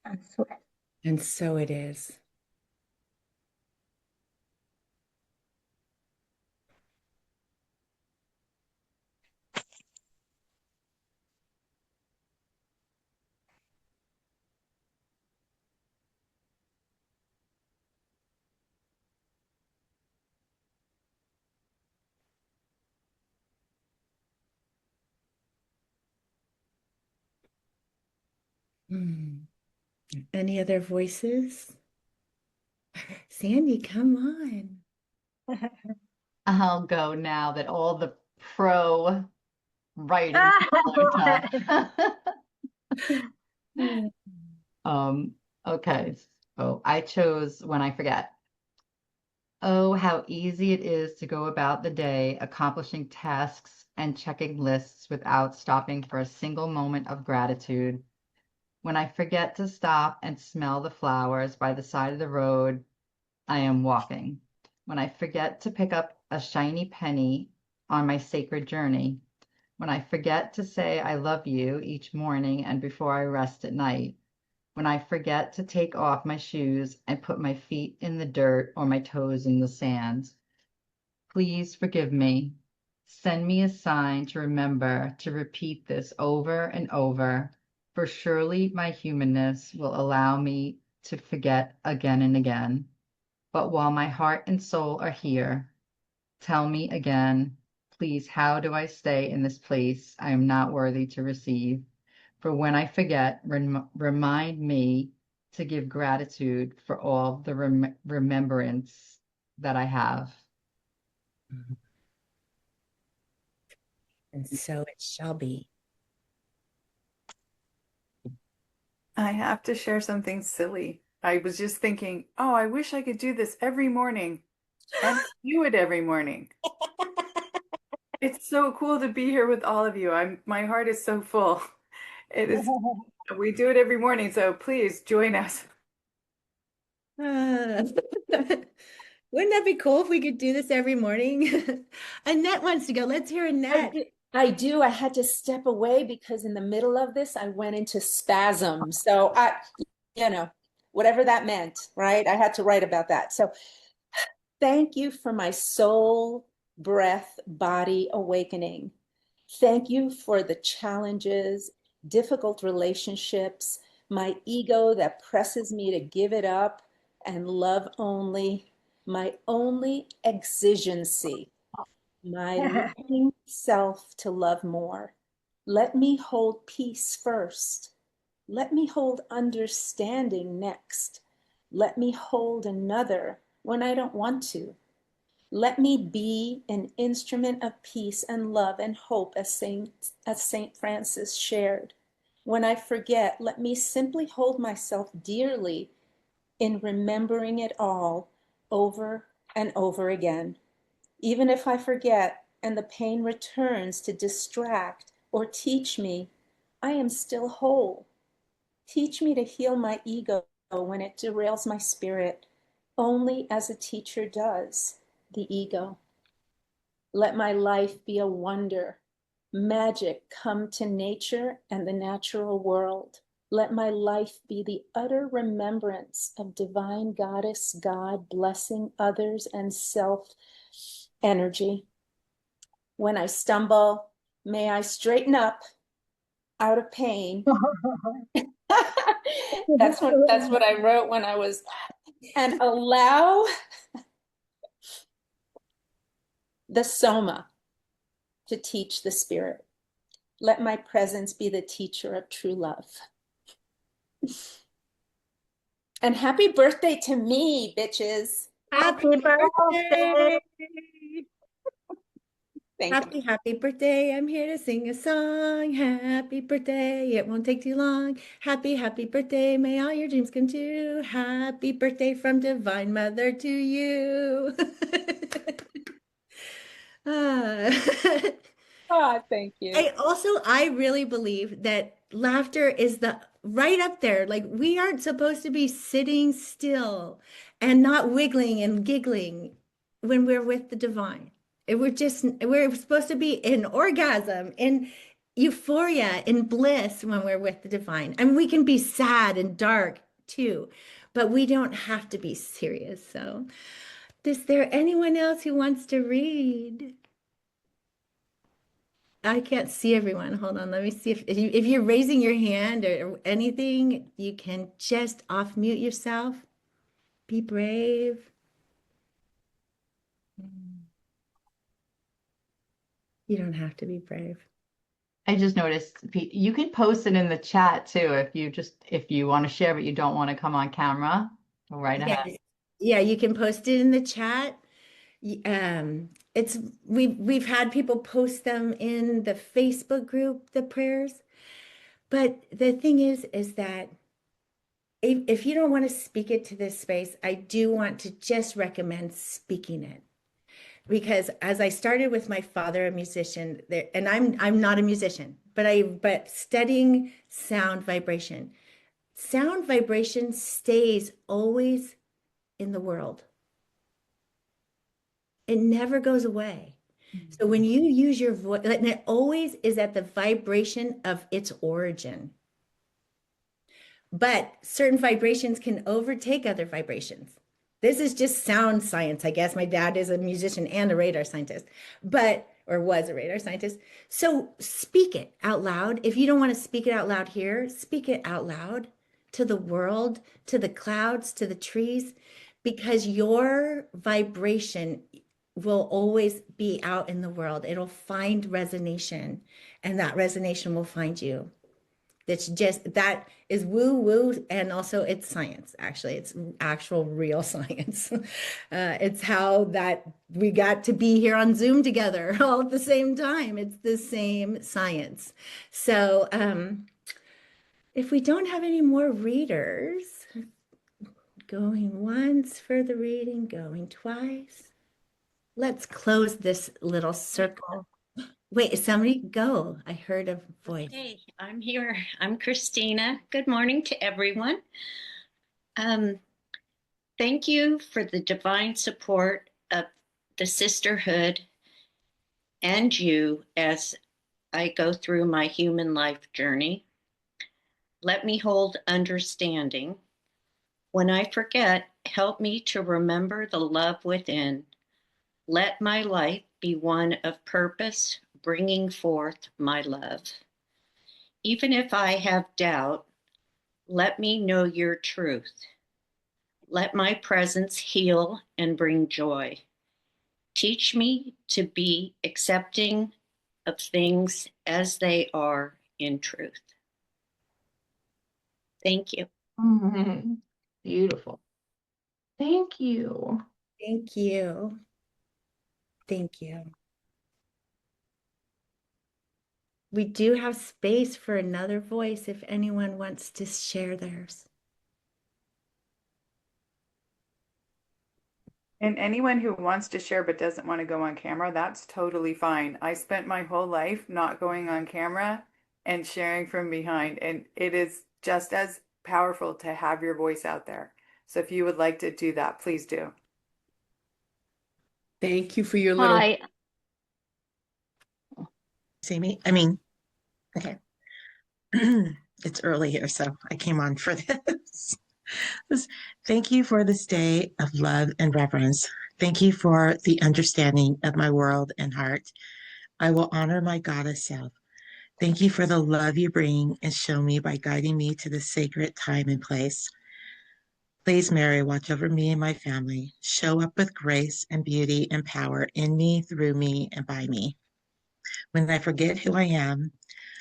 And so it is. And so it is. Any other voices? Sandy, come on. I'll go now that all the pro writing are done. Okay, so I chose When I Forget. Oh, how easy it is to go about the day accomplishing tasks and checking lists without stopping for a single moment of gratitude. When I forget to stop and smell the flowers by the side of the road, I am walking. When I forget to pick up a shiny penny on my sacred journey. When I forget to say I love you each morning and before I rest at night. When I forget to take off my shoes and put my feet in the dirt or my toes in the sand. Please forgive me. Send me a sign to remember to repeat this over and over, for surely my humanness will allow me to forget again and again. But while my heart and soul are here, tell me again, please, how do I stay in this place I am not worthy to receive? For when I forget, remind me to give gratitude for all the remembrance that I have. And so it shall be. I have to share something silly. I was just thinking, oh, I wish I could do this every morning and do it every morning. It's so cool to be here with all of you. My heart is so full. It is, we do it every morning, so please join us. Uh, wouldn't that be cool if we could do this every morning? Annette wants to go. Let's hear Annette. I do. I had to step away because in the middle of this, I went into spasm. So whatever that meant, right? I had to write about that. So thank you for my soul, breath, body awakening. Thank you for the challenges, difficult relationships, my ego that presses me to give it up and love only, my only exigency, my learning self to love more. Let me hold peace first. Let me hold understanding next. Let me hold another when I don't want to. Let me be an instrument of peace and love and hope, as Saint Francis shared. When I forget, let me simply hold myself dearly in remembering it all over and over again. Even if I forget and the pain returns to distract or teach me, I am still whole. Teach me to heal my ego when it derails my spirit, only as a teacher does, the ego. Let my life be a wonder, magic come to nature and the natural world. Let my life be the utter remembrance of divine goddess God blessing others and self energy. When I stumble, may I straighten up out of pain. That's what I wrote when I was, and allow the soma to teach the spirit. Let my presence be the teacher of true love. And happy birthday to me, bitches. Happy birthday. Happy birthday. I'm here to sing a song. Happy birthday. It won't take too long. Happy birthday. May all your dreams come true. Happy birthday from Divine Mother to you. Thank you. I really believe that laughter is the right up there. Like we aren't supposed to be sitting still and not wiggling and giggling when we're with the divine. We're supposed to be in orgasm, in euphoria, in bliss when we're with the divine. I mean, we can be sad and dark too, but we don't have to be serious. So, is there anyone else who wants to read? I can't see everyone. Hold on. Let me see if you're raising your hand or anything, you can just off mute yourself. Be brave. You don't have to be brave. I just noticed you can post it in the chat too if you want to share but you don't want to come on camera. Go right ahead. Yeah, you can post it in the chat. We've had people post them in the Facebook group, the prayers. But the thing is that if you don't want to speak it to this space, I do want to just recommend speaking it. Because as I started with my father, a musician, and I'm not a musician, but studying sound vibration stays always in the world. It never goes away. So when you use your voice, and it always is at the vibration of its origin. But certain vibrations can overtake other vibrations. This is just sound science, I guess. My dad is a musician and a radar scientist, or was a radar scientist. So speak it out loud. If you don't want to speak it out loud here, speak it out loud to the world, to the clouds, to the trees, because your vibration will always be out in the world. It'll find resonation, and that resonation will find you. That is woo woo, and also it's science. Actually, it's actual real science. It's how that we got to be here on Zoom together all at the same time. It's the same science. So If we don't have any more readers, going once for the reading, going twice. Let's close this little circle. Wait, somebody go. I heard a voice. Hey, I'm here. I'm Christina. Good morning to everyone. Thank you for the divine support of the sisterhood and you as I go through my human life journey. Let me hold understanding. When I forget, help me to remember the love within. Let my life be one of purpose, bringing forth my love. Even if I have doubt, let me know your truth. Let my presence heal and bring joy. Teach me to be accepting of things as they are in truth. Thank you. Beautiful. Thank you. Thank you. Thank you. We do have space for another voice if anyone wants to share theirs. And anyone who wants to share but doesn't want to go on camera, that's totally fine. I spent my whole life not going on camera and sharing from behind, and it is just as powerful to have your voice out there. So if you would like to do that, please do. Thank you for your little. Hi. See me? I mean, okay. It's early here, so I came on for this. Thank you for this day of love and reverence. Thank you for the understanding of my world and heart. I will honor my goddess self. Thank you for the love you bring and show me by guiding me to the sacred time and place. Please, Mary, watch over me and my family. Show up with grace and beauty and power in me, through me, and by me. When I forget who I am,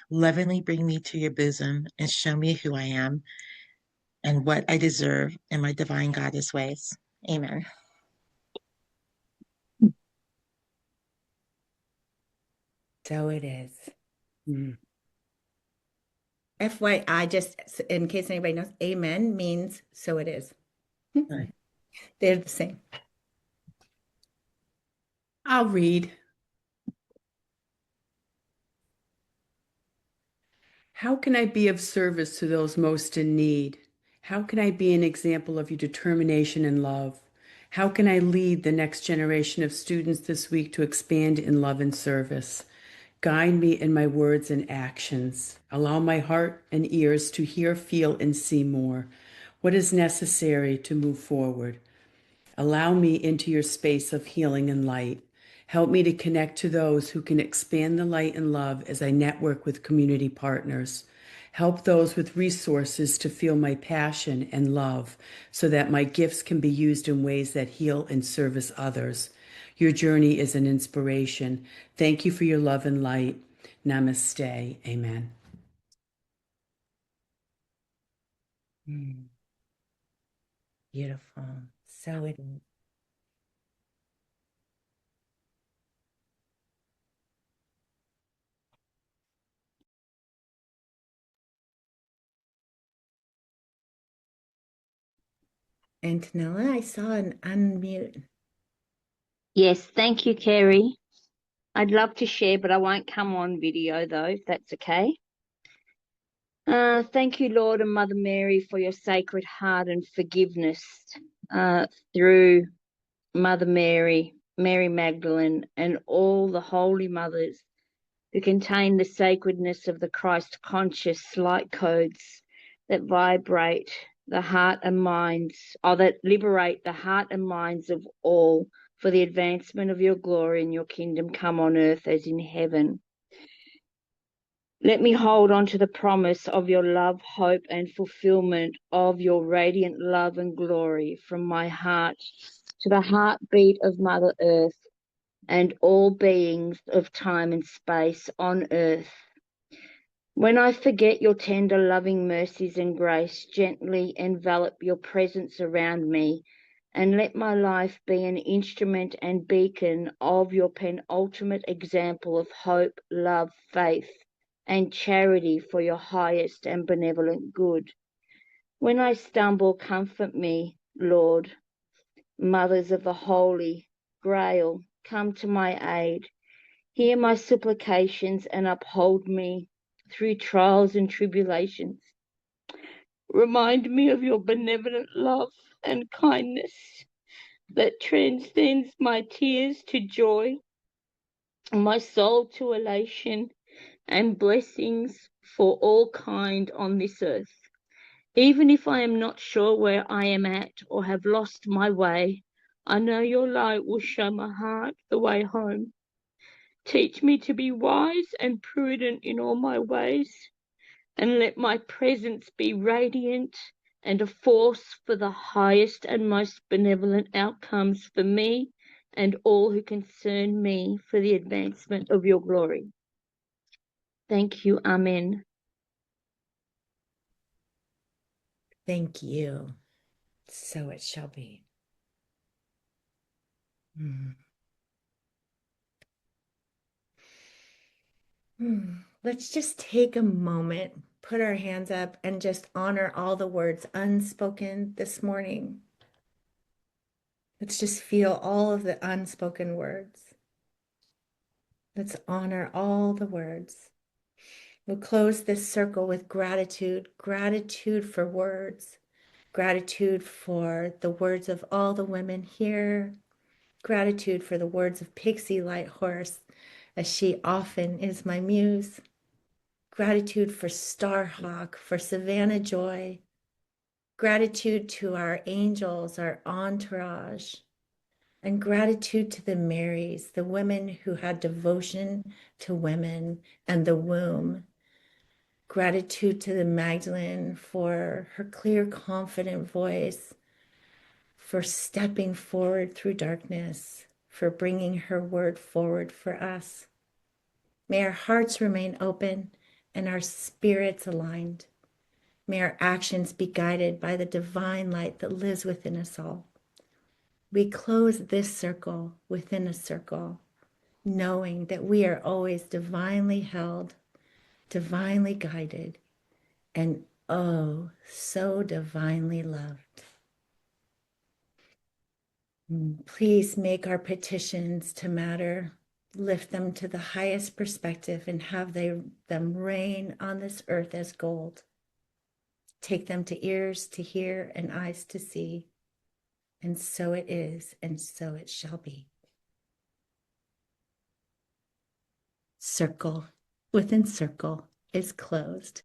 lovingly bring me to your bosom and show me who I am and what I deserve in my divine goddess ways. Amen. So it is. FYI, just in case anybody knows, amen means so it is. Right. They're the same. I'll read. How can I be of service to those most in need? How can I be an example of your determination and love? How can I lead the next generation of students this week to expand in love and service? Guide me in my words and actions. Allow my heart and ears to hear, feel, and see more. What is necessary to move forward? Allow me into your space of healing and light. Help me to connect to those who can expand the light and love as I network with community partners. Help those with resources to feel my passion and love so that my gifts can be used in ways that heal and service others. Your journey is an inspiration. Thank you for your love and light. Namaste. Amen. Beautiful. So it is. Antonella, I saw an unmute. Yes, thank you, Carrie. I'd love to share, but I won't come on video though, if that's okay. Thank you, Lord and Mother Mary, for your sacred heart and forgiveness through Mother Mary, Mary Magdalene, and all the holy mothers who contain the sacredness of the Christ conscious light codes that vibrate the heart and minds, or that liberate the heart and minds of all for the advancement of your glory and your kingdom come on earth as in heaven. Let me hold on to the promise of your love, hope, and fulfillment of your radiant love and glory from my heart to the heartbeat of Mother Earth and all beings of time and space on earth. When I forget your tender, loving mercies and grace, gently envelop your presence around me, and let my life be an instrument and beacon of your penultimate example of hope, love, faith, and charity for your highest and benevolent good. When I stumble, comfort me, Lord. Mothers of the Holy Grail, come to my aid. Hear my supplications and uphold me through trials and tribulations. Remind me of your benevolent love and kindness that transcends my tears to joy, my soul to elation, and blessings for all kind on this earth. Even if I am not sure where I am at or have lost my way, I know your light will show my heart the way home. Teach me to be wise and prudent in all my ways, and let my presence be radiant and a force for the highest and most benevolent outcomes for me and all who concern me, for the advancement of your glory. Thank you. Amen. Thank you. So it shall be. Let's just take a moment, put our hands up, and just honor all the words unspoken this morning. Let's just feel all of the unspoken words. Let's honor all the words. We'll close this circle with gratitude, gratitude for words, gratitude for the words of all the women here, gratitude for the words of Pixie Lighthorse, as she often is my muse, gratitude for Starhawk, for Savannah Joy, gratitude to our angels, our entourage, and gratitude to the Marys, the women who had devotion to women and the womb. Gratitude to the Magdalene for her clear, confident voice, for stepping forward through darkness, for bringing her word forward for us. May our hearts remain open and our spirits aligned. May our actions be guided by the divine light that lives within us all. We close this circle within a circle, knowing that we are always divinely held, divinely guided, and oh, so divinely loved. Please make our petitions to matter, lift them to the highest perspective, and have them rain on this earth as gold. Take them to ears to hear and eyes to see. And so it is, and so it shall be. Circle within circle is closed.